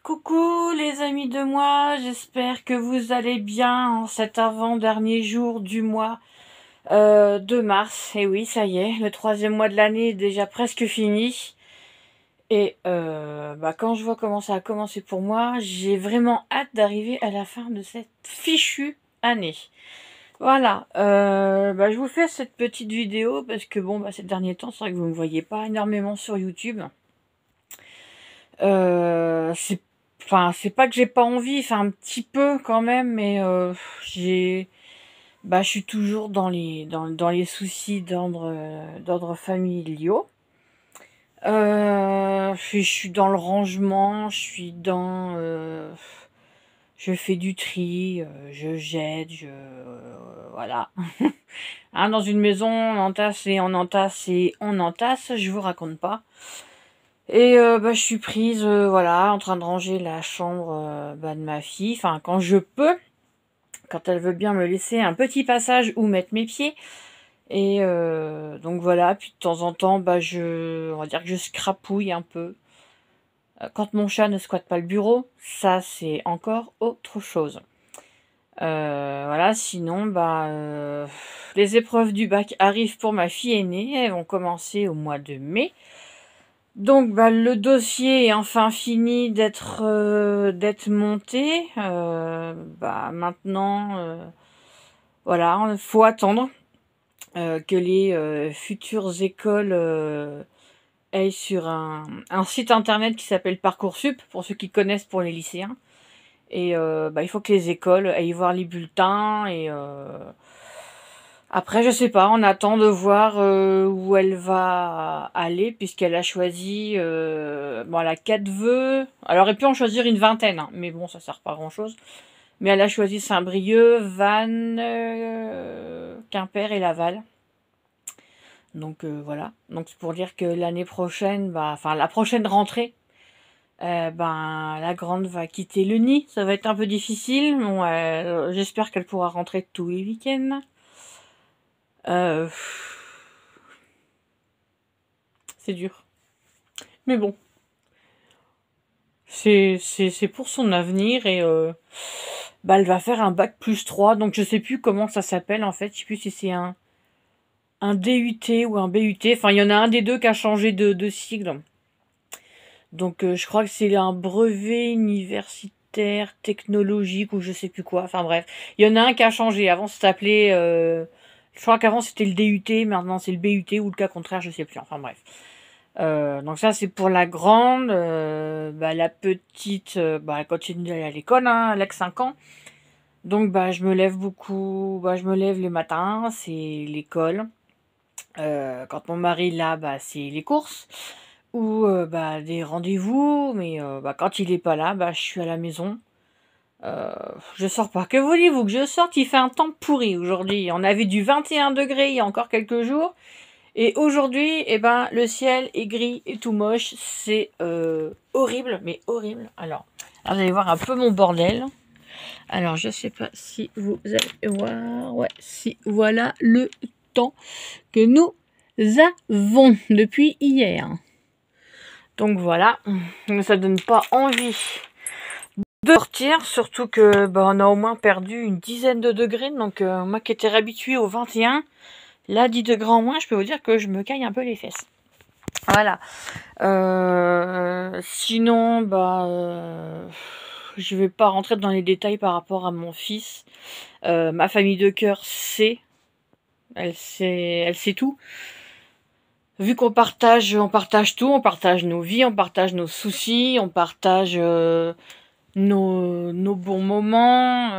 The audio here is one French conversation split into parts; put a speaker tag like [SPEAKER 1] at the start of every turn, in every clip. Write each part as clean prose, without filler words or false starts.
[SPEAKER 1] Coucou les amis de moi, j'espère que vous allez bien en cet avant-dernier jour du mois de mars. Et oui, ça y est, le troisième mois de l'année est déjà presque fini. Et quand je vois comment ça a commencé pour moi, j'ai vraiment hâte d'arriver à la fin de cette fichue année. Voilà, je vous fais cette petite vidéo parce que ces derniers temps, c'est vrai que vous ne me voyez pas énormément sur YouTube. C'est c'est pas que j'ai pas envie, enfin un petit peu quand même, mais j'ai je suis toujours dans les soucis d'ordre familiaux. Je suis dans le rangement, je fais du tri, je jette, voilà. Hein, dans une maison, on entasse et on entasse et on entasse, je vous raconte pas. Et je suis prise, voilà, en train de ranger la chambre de ma fille, enfin quand je peux, quand elle veut bien me laisser un petit passage où mettre mes pieds. Et donc voilà, puis de temps en temps, on va dire que je scrapouille un peu. Quand mon chat ne squatte pas le bureau, ça c'est encore autre chose. Voilà, sinon, les épreuves du bac arrivent pour ma fille aînée, elles vont commencer au mois de mai. Donc le dossier est enfin fini d'être monté. Maintenant, voilà, il faut attendre que les futures écoles aillent sur un site internet qui s'appelle Parcoursup, pour ceux qui connaissent pour les lycéens. Et il faut que les écoles aillent voir les bulletins et après, je sais pas, on attend de voir où elle va aller, puisqu'elle a choisi, elle a 4 vœux. Elle aurait pu en choisir une vingtaine, hein, mais bon, ça sert pas à grand chose. Mais elle a choisi Saint-Brieuc, Vannes, Quimper et Laval. Donc voilà. Donc c'est pour dire que l'année prochaine, la prochaine rentrée, la grande va quitter le nid. Ça va être un peu difficile. Bon, j'espère qu'elle pourra rentrer tous les week-ends. Euh, c'est dur. Mais bon, c'est pour son avenir et elle va faire un bac plus 3, donc je sais plus comment ça s'appelle en fait, je sais plus si c'est un DUT ou un BUT, enfin il y en a un des deux qui a changé de sigle. Donc je crois que c'est un brevet universitaire technologique ou je sais plus quoi, enfin bref. Il y en a un qui a changé, avant ça s'appelait, je crois qu'avant c'était le DUT, maintenant c'est le BUT ou le cas contraire, je sais plus, enfin bref. Donc ça c'est pour la grande, la petite, elle continue d'aller à l'école, hein, elle a que 5 ans. Donc je me lève beaucoup, je me lève les matins, c'est l'école. Quand mon mari est là, c'est les courses ou des rendez-vous, mais quand il est pas là, je suis à la maison. Je sors pas. Que voulez-vous que je sorte? Il fait un temps pourri aujourd'hui. On avait du 21 degrés il y a encore quelques jours. Et aujourd'hui, le ciel est gris et tout moche. C'est horrible, mais horrible. Alors, vous allez voir un peu mon bordel. Alors, je sais pas si vous allez voir. Ouais, si voilà le temps que nous avons depuis hier. Donc voilà, ça donne pas envie de sortir, surtout que on a au moins perdu une dizaine de degrés. Donc moi qui étais habituée au 21, là 10 degrés en moins, je peux vous dire que je me caille un peu les fesses. Voilà. Sinon, je vais pas rentrer dans les détails par rapport à mon fils. Ma famille de cœur sait, elle sait tout. Vu qu'on partage tout, on partage nos vies, on partage nos soucis, on partage nos bons moments,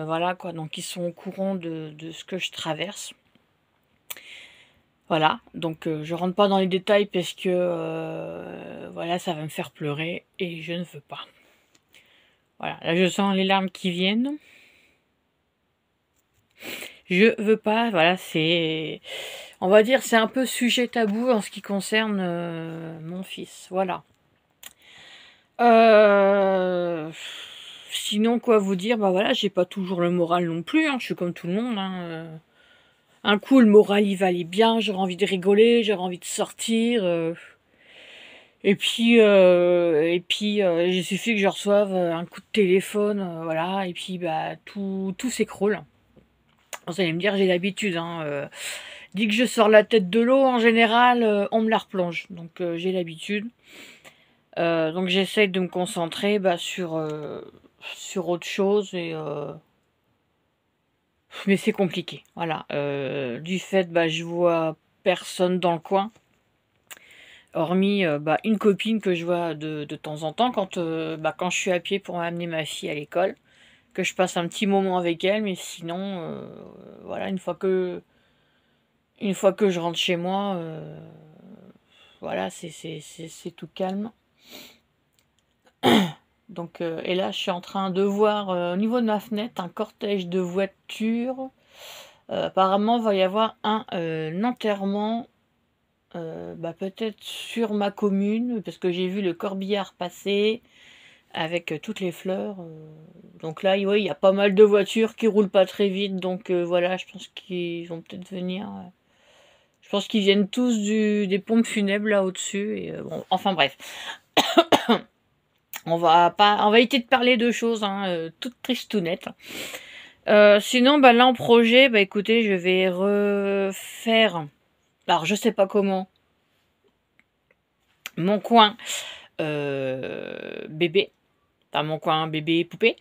[SPEAKER 1] voilà quoi. Donc ils sont au courant de ce que je traverse. Voilà, donc je rentre pas dans les détails parce que voilà, ça va me faire pleurer et je ne veux pas. Voilà, là je sens les larmes qui viennent. Je veux pas, voilà, on va dire, c'est un peu sujet tabou en ce qui concerne mon fils, voilà. Sinon, quoi vous dire, voilà, j'ai pas toujours le moral non plus, hein, je suis comme tout le monde, hein. Un coup, le moral, il va aller bien, j'aurais envie de rigoler, j'aurais envie de sortir. Il suffit que je reçoive un coup de téléphone, voilà, et puis bah tout s'écroule. Vous allez me dire, j'ai l'habitude, hein, dès que je sors la tête de l'eau, en général, on me la replonge. Donc j'ai l'habitude. Donc j'essaye de me concentrer sur autre chose mais c'est compliqué. Voilà. Du fait, je vois personne dans le coin. Hormis une copine que je vois de temps en temps quand je suis à pied pour amener ma fille à l'école, que je passe un petit moment avec elle, mais sinon, voilà, une fois que je rentre chez moi, voilà, c'est tout calme. Donc, et là, je suis en train de voir au niveau de ma fenêtre un cortège de voitures. Apparemment, il va y avoir un enterrement, peut-être sur ma commune, parce que j'ai vu le corbillard passer avec toutes les fleurs. Donc là, oui, il y a pas mal de voitures qui roulent pas très vite. Donc voilà, je pense qu'ils vont peut-être venir. Je pense qu'ils viennent tous des pompes funèbres là au-dessus. Et bon, enfin bref. On va éviter de parler de choses toutes tristounettes. Sinon, là en projet, écoutez, je vais refaire. Alors, je sais pas comment. Mon coin bébé. Enfin, mon coin bébé poupée.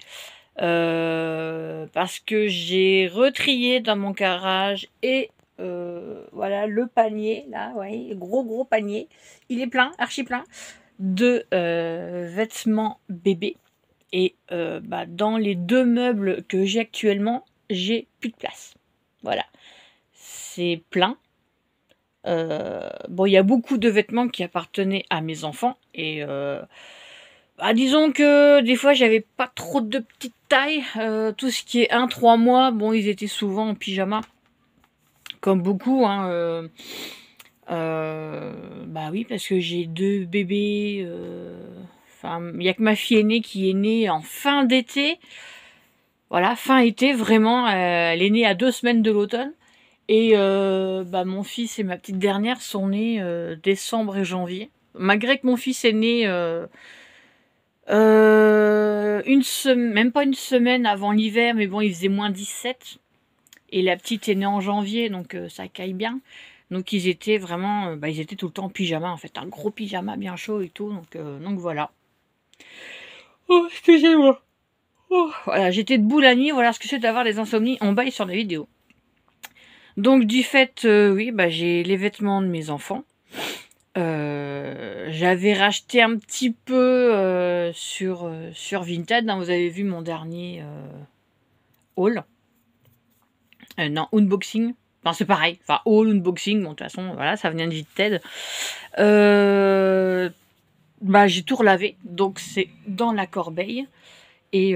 [SPEAKER 1] Parce que j'ai retrié dans mon garage et voilà le panier là, ouais, gros panier. Il est plein, archi plein de vêtements bébés. Et dans les 2 meubles que j'ai actuellement, j'ai plus de place. Voilà. C'est plein. Il y a beaucoup de vêtements qui appartenaient à mes enfants. Et disons que des fois, j'avais pas trop de petites tailles. Tout ce qui est 1-3 mois, ils étaient souvent en pyjama. Comme beaucoup, hein. Oui, parce que j'ai 2 bébés. Il n'y a que ma fille aînée qui est née en fin d'été. Voilà, fin été, vraiment. Elle est née à 2 semaines de l'automne. Et mon fils et ma petite dernière sont nés décembre et janvier. Malgré que mon fils est né même pas une semaine avant l'hiver, mais bon, il faisait moins 17. Et la petite est née en janvier, donc ça caille bien. Donc ils étaient vraiment, ils étaient tout le temps en pyjama, en fait, un gros pyjama bien chaud et tout, donc voilà. Oh, excusez-moi. Oh, voilà, j'étais debout la nuit, voilà ce que c'est d'avoir des insomnies, on baille sur la vidéo. Donc du fait, oui, j'ai les vêtements de mes enfants. J'avais racheté un petit peu sur Vinted, hein, vous avez vu mon dernier haul. Non, unboxing. Enfin, c'est pareil. Enfin, haul, unboxing. Bon, de toute façon, voilà, ça vient de Vinted. J'ai tout relavé. Donc, c'est dans la corbeille. Et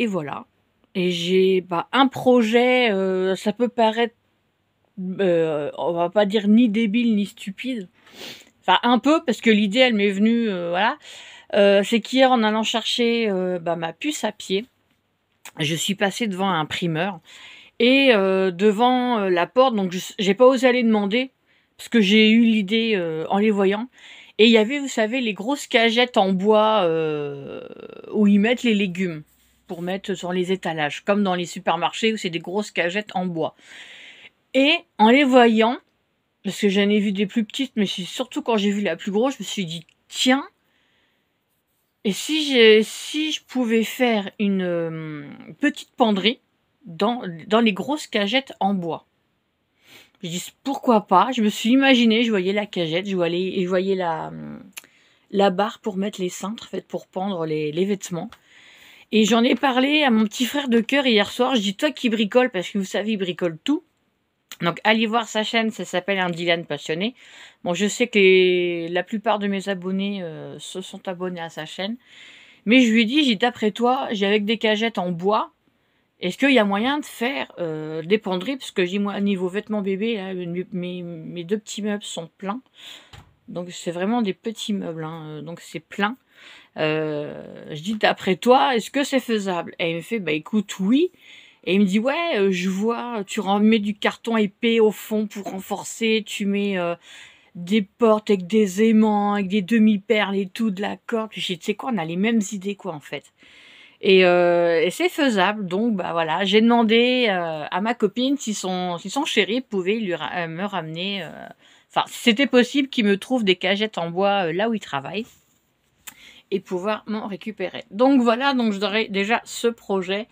[SPEAKER 1] voilà. Et j'ai un projet. Ça peut paraître, on va pas dire ni débile ni stupide. Enfin, un peu, parce que l'idée, elle m'est venue, voilà. C'est qu'hier, en allant chercher ma puce à pied, je suis passée devant un primeur. Et devant la porte, donc j'ai pas osé aller demander, parce que j'ai eu l'idée en les voyant. Et il y avait, vous savez, les grosses cagettes en bois où ils mettent les légumes, pour mettre sur les étalages, comme dans les supermarchés où c'est des grosses cagettes en bois. Et en les voyant, parce que j'en ai vu des plus petites, mais surtout quand j'ai vu la plus grosse, je me suis dit, tiens, et si je pouvais faire une petite penderie dans les grosses cagettes en bois. Je dis pourquoi pas. Je me suis imaginé, je voyais la cagette, je voyais la barre pour mettre les cintres, faites pour pendre les vêtements. Et j'en ai parlé à mon petit frère de cœur hier soir. Je dis toi qui bricole, parce que vous savez, il bricole tout. Donc allez voir sa chaîne, ça s'appelle un Dylan passionné. Bon, je sais que la plupart de mes abonnés se sont abonnés à sa chaîne. Mais je lui ai dit, d'après toi, j'ai avec des cagettes en bois. Est-ce qu'il y a moyen de faire des penderies? Parce que moi, niveau vêtements bébés, là, mes 2 petits meubles sont pleins. Donc c'est vraiment des petits meubles, hein, donc c'est plein. Je dis, d'après toi, est-ce que c'est faisable? Et il me fait, écoute, oui. Et il me dit, ouais, je vois, tu mets du carton épais au fond pour renforcer, tu mets des portes avec des aimants, avec des demi-perles et tout, de la corde. Puis j'ai dit, tu sais quoi, on a les mêmes idées, quoi, en fait. Et c'est faisable, donc bah voilà, j'ai demandé à ma copine si son chéri pouvait me ramener, enfin si c'était possible qu'il me trouve des cagettes en bois là où il travaille et pouvoir m'en récupérer. Donc voilà, donc j'aurai déjà ce projet.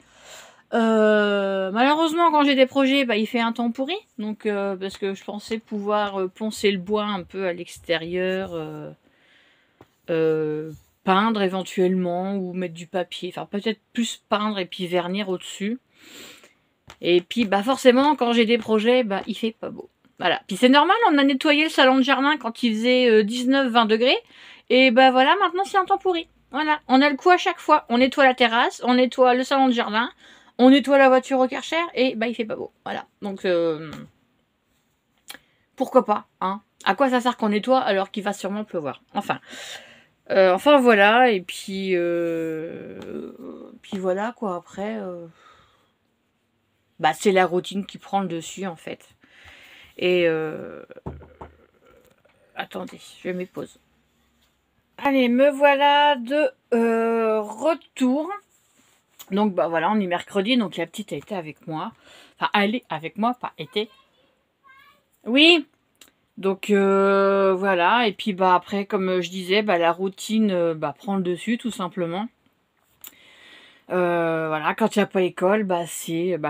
[SPEAKER 1] Malheureusement, quand j'ai des projets, bah, il fait un temps pourri, donc parce que je pensais pouvoir poncer le bois un peu à l'extérieur. Peindre éventuellement ou mettre du papier, enfin peut-être plus peindre et puis vernir au-dessus. Et puis bah forcément quand j'ai des projets, bah il fait pas beau. Voilà. Puis c'est normal, on a nettoyé le salon de jardin quand il faisait 19-20 degrés. Et bah voilà, maintenant c'est un temps pourri. Voilà, on a le coup à chaque fois. On nettoie la terrasse, on nettoie le salon de jardin, on nettoie la voiture au Karcher et bah il fait pas beau. Voilà. Donc pourquoi pas, hein? À quoi ça sert qu'on nettoie alors qu'il va sûrement pleuvoir? Enfin voilà, et puis voilà quoi, après, bah c'est la routine qui prend le dessus en fait. Et attendez, je mets pause. Allez, me voilà de retour. Donc bah voilà, on est mercredi, donc la petite a été avec moi. Enfin, elle est avec moi, pas été. Oui, donc voilà, et puis bah après, comme je disais, bah la routine prend le dessus tout simplement. Voilà, quand il n'y a pas école,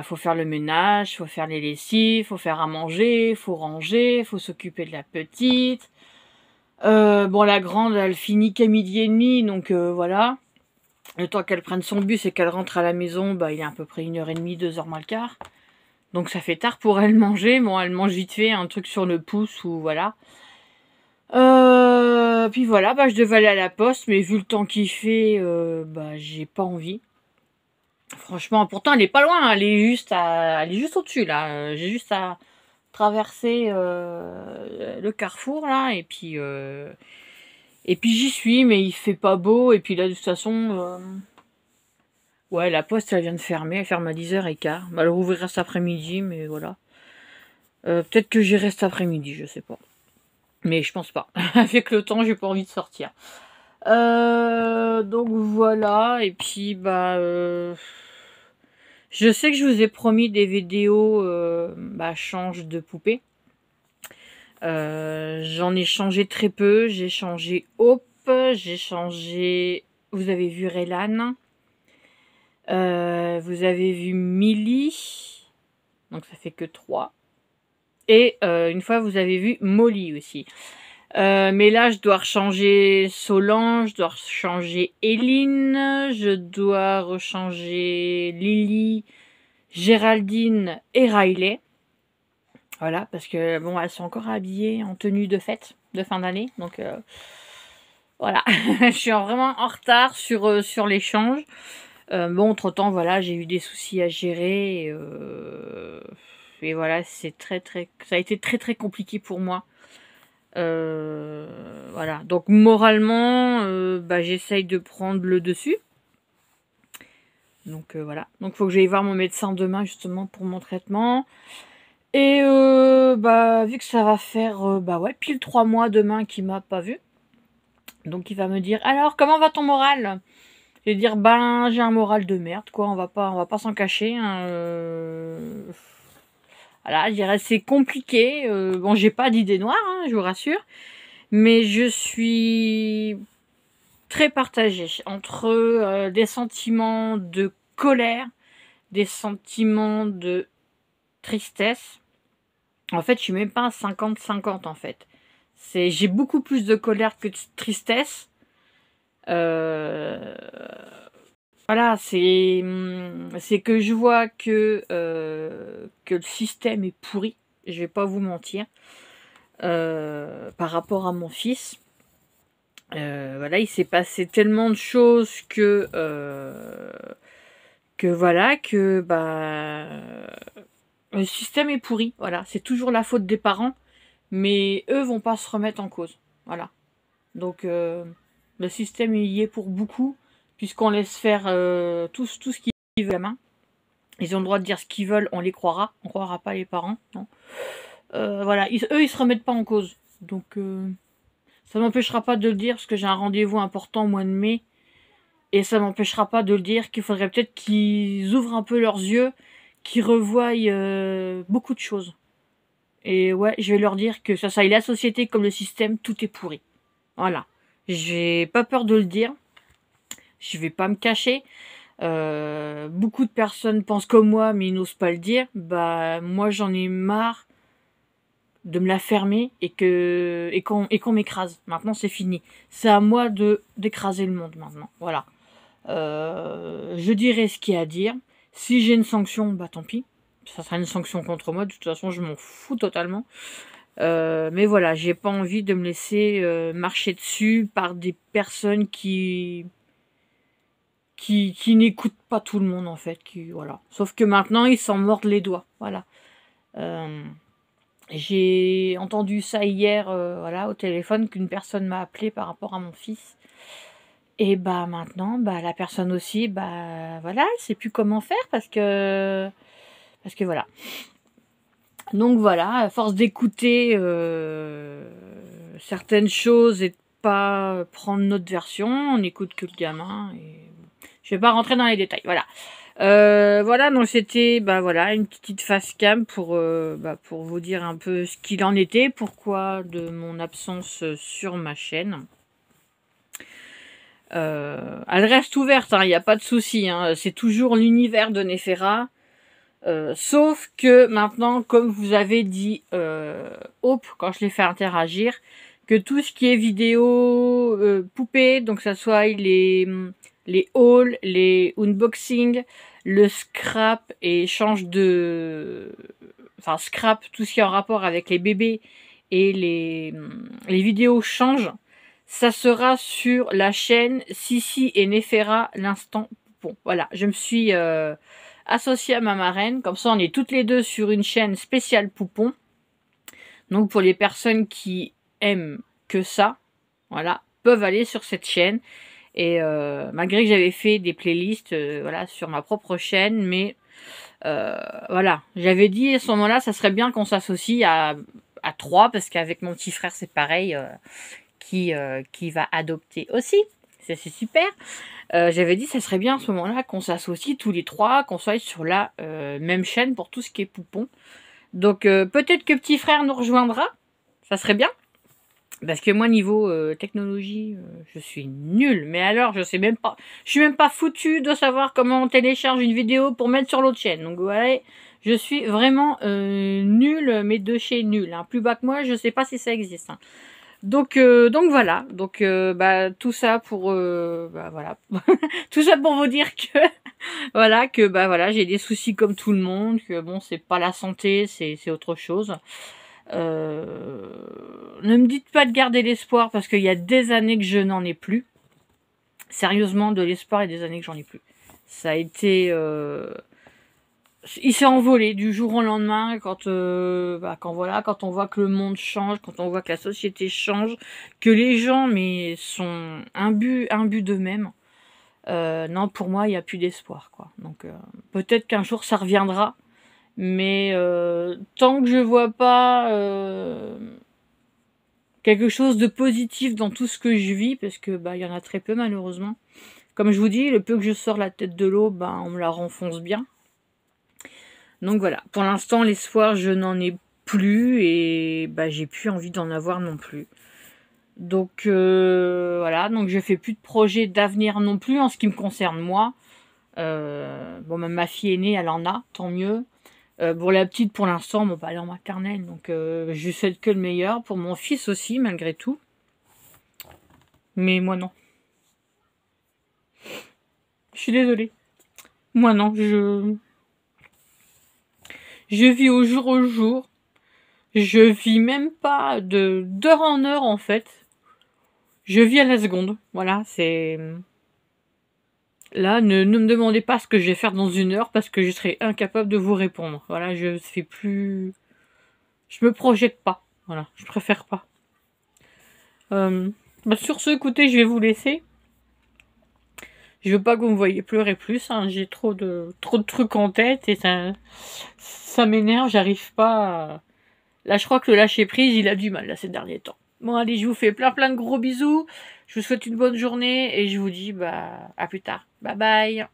[SPEAKER 1] faut faire le ménage, faut faire les lessives, faut faire à manger, faut ranger, faut s'occuper de la petite. Bon, la grande, elle finit qu'à 12h30, donc voilà. Le temps qu'elle prenne son bus et qu'elle rentre à la maison, bah il est à peu près 1h30, 2h moins le quart. Donc ça fait tard pour elle manger. Bon, elle mange vite fait un truc sur le pouce ou voilà. Puis voilà, bah je devais aller à la poste, mais vu le temps qu'il fait, bah j'ai pas envie. Franchement, pourtant elle est pas loin, elle est juste au-dessus là. J'ai juste à traverser le carrefour là et puis j'y suis, mais il fait pas beau et puis là de toute façon, ouais, la poste elle vient de fermer, elle ferme à 10h15. Elle rouvrira cet après-midi, mais voilà. Peut-être que j'irai cet après-midi, je sais pas. Mais je pense pas. Avec le temps, j'ai pas envie de sortir. Donc voilà, et puis je sais que je vous ai promis des vidéos change de poupée. J'en ai changé très peu. J'ai changé Hope, j'ai changé... Vous avez vu Raylan. Vous avez vu Millie. Donc ça fait que 3. Et une fois, vous avez vu Molly aussi. Mais là, je dois rechanger Solange, je dois rechanger Eline, je dois rechanger Lily, Géraldine et Riley. Voilà, parce que bon, elles sont encore habillées en tenue de fête de fin d'année. Donc voilà, je suis vraiment en retard sur l'échange. Bon, entre-temps, voilà, j'ai eu des soucis à gérer. Et voilà, ça a été très très compliqué pour moi. Voilà, donc moralement, j'essaye de prendre le dessus. Donc voilà, donc faut que j'aille voir mon médecin demain justement pour mon traitement. Et vu que ça va faire pile 3 mois demain qu'il m'a pas vu. Donc il va me dire alors comment va ton moral? Je vais dire j'ai un moral de merde quoi, on va pas s'en cacher. Hein, Voilà, je dirais c'est compliqué. Bon, j'ai pas d'idée noire, hein, je vous rassure. Mais je suis très partagée entre des sentiments de colère, des sentiments de tristesse. En fait, je suis même pas à 50-50 en fait. J'ai beaucoup plus de colère que de tristesse. Voilà, c'est que je vois que le système est pourri. Je vais pas vous mentir. Par rapport à mon fils. Voilà, il s'est passé tellement de choses que le système est pourri. Voilà, c'est toujours la faute des parents, mais eux vont pas se remettre en cause. Voilà. Donc le système il y est pour beaucoup, puisqu'on laisse faire tout ce qu'ils veulent à main. Ils ont le droit de dire ce qu'ils veulent, on les croira. On croira pas les parents, non. Voilà, eux ils se remettent pas en cause. Donc, ça m'empêchera pas de le dire, parce que j'ai un rendez-vous important au mois de mai. Et ça m'empêchera pas de le dire qu'il faudrait peut-être qu'ils ouvrent un peu leurs yeux, qu'ils revoient beaucoup de choses. Et ouais, je vais leur dire que ça soit la société comme le système, tout est pourri. Voilà. J'ai pas peur de le dire. Je vais pas me cacher. Beaucoup de personnes pensent comme moi, mais ils n'osent pas le dire. Bah, moi, j'en ai marre de me la fermer et qu'on m'écrase. Maintenant, c'est fini. C'est à moi d'écraser le monde maintenant. Voilà. Je dirai ce qu'il y a à dire. Si j'ai une sanction, bah tant pis. Ça sera une sanction contre moi. De toute façon, je m'en fous totalement. Mais voilà, j'ai pas envie de me laisser marcher dessus par des personnes qui n'écoutent pas tout le monde en fait. Voilà. Sauf que maintenant, ils s'en mordent les doigts. Voilà. J'ai entendu ça hier, voilà, au téléphone, qu'une personne m'a appelé par rapport à mon fils. Et bah maintenant, bah la personne aussi, bah voilà, elle sait plus comment faire parce que voilà. Donc voilà, à force d'écouter certaines choses et de pas prendre notre version, on n'écoute que le gamin. Et je vais pas rentrer dans les détails. Voilà. Voilà, donc c'était bah voilà une petite face cam pour vous dire un peu ce qu'il en était, pourquoi de mon absence sur ma chaîne. Elle reste ouverte, il n'y a pas de souci. C'est toujours l'univers de Néfera. Sauf que maintenant, comme vous avez dit Hope, quand je l'ai fait interagir, que tout ce qui est vidéo poupée, donc ça soit les hauls, les unboxing, le scrap et échange de... Enfin, scrap, tout ce qui est en rapport avec les bébés et les vidéos changent. Ça sera sur la chaîne Sissi et Néfera, l'instant poupon. Voilà, je me suis associée à ma marraine. Comme ça, on est toutes les deux sur une chaîne spéciale poupon. Donc, pour les personnes qui aiment que ça, voilà, peuvent aller sur cette chaîne. Et malgré que j'avais fait des playlists voilà, sur ma propre chaîne, mais voilà, j'avais dit à ce moment-là, ça serait bien qu'on s'associe à 3, parce qu'avec mon petit frère, c'est pareil. Qui va adopter aussi. C'est super. J'avais dit, ça serait bien à ce moment-là qu'on s'associe tous les 3, qu'on soit sur la même chaîne pour tout ce qui est poupon. Donc peut-être que petit frère nous rejoindra. Ça serait bien. Parce que moi, niveau technologie, je suis nulle. Mais alors, je sais même pas. Je suis même pas foutue de savoir comment on télécharge une vidéo pour mettre sur l'autre chaîne. Donc voilà, je suis vraiment nulle, mais de chez nul. Plus bas que moi, je sais pas si ça existe. Donc voilà, donc bah tout ça pour bah voilà, tout ça pour vous dire que voilà que bah voilà, j'ai des soucis comme tout le monde, que bon c'est pas la santé, c'est autre chose. Ne me dites pas de garder l'espoir parce qu'il y a des années que je n'en ai plus. Sérieusement, de l'espoir, il y a des années que j'en ai plus. Ça a été il s'est envolé du jour au lendemain quand on voit que le monde change, quand on voit que la société change, que les gens sont imbus d'eux-mêmes. Non, pour moi, il n'y a plus d'espoir, quoi. Donc peut-être qu'un jour ça reviendra, mais tant que je vois pas quelque chose de positif dans tout ce que je vis, parce que il y en a très peu malheureusement. Comme je vous dis, le peu que je sors la tête de l'eau, on me la renfonce bien. Donc voilà, pour l'instant, l'espoir, je n'en ai plus et j'ai plus envie d'en avoir non plus. Donc voilà, donc je fais plus de projets d'avenir non plus en ce qui me concerne moi. Bon, même ma fille aînée, elle en a, tant mieux. Pour la petite, pour l'instant, elle est en maternelle, donc je lui souhaite que le meilleur. Pour mon fils aussi, malgré tout. Mais moi non. Je suis désolée. Moi non, je vis au jour. Je vis même pas d'heure en heure, en fait. Je vis à la seconde. Voilà, c'est... Là, ne me demandez pas ce que je vais faire dans une heure parce que je serai incapable de vous répondre. Voilà, je fais plus... Je me projette pas. Voilà, je préfère pas. Sur ce, écoutez, je vais vous laisser. Je veux pas que vous me voyez pleurer plus. J'ai trop de trucs en tête et ça m'énerve. J'arrive pas Là, je crois que le lâcher prise, il a du mal, là, ces derniers temps. Bon, allez, je vous fais plein de gros bisous. Je vous souhaite une bonne journée et je vous dis, à plus tard. Bye bye.